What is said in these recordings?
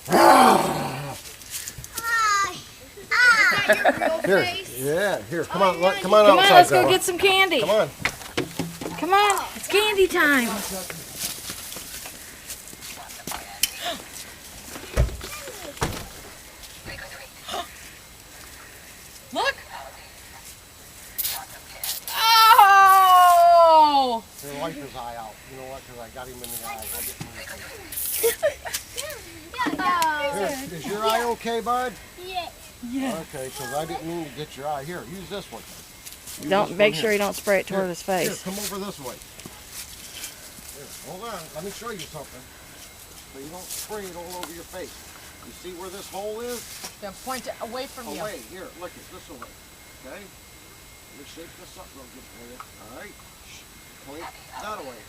Here, yeah, here. Come on, come on Come on, outside. let's go Bella. get some candy. Come on. Come on, it's candy time. Look! Oh! Here, wipe his eye out. You know what? Because I got him in the eye. Here, is your eye okay, bud? Yeah. Okay, because I didn't mean to get your eye. Here, use this one. Use Don't this make one sure here. you don't spray it toward Here, his Here, face. come over this way. Here, hold on. Let me show you something. So you don't spray it all over your face. You see where this hole is? Then point it away from you. Away. Here, look it. This away. Okay? Let me shape this up real good for you. All right? Point that away.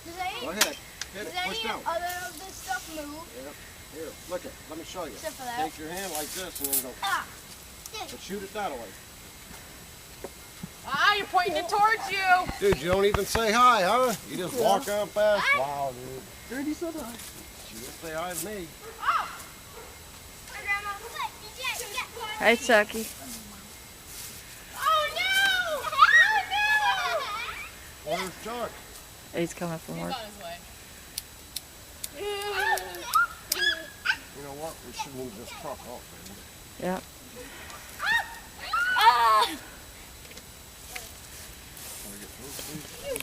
Does any, Go ahead. Hit does it. Push any down. other of this stuff move? Yep. Here, look it. Let me show you. Except for that. Take your hand like this and then go. Ah. But shoot it that way. Ah, you're pointing it towards you. Dude, you don't even say hi, huh? You just walk on past. Wow, dude. Dirty said hi. She didn't say hi to me. Oh! Grandma, look, Hey, Chucky. Oh no! Oh no! Where's Chuck? He's coming from He's work. on his way. You know what? We should move this truck off. Yep. Ah! Can I get those, please?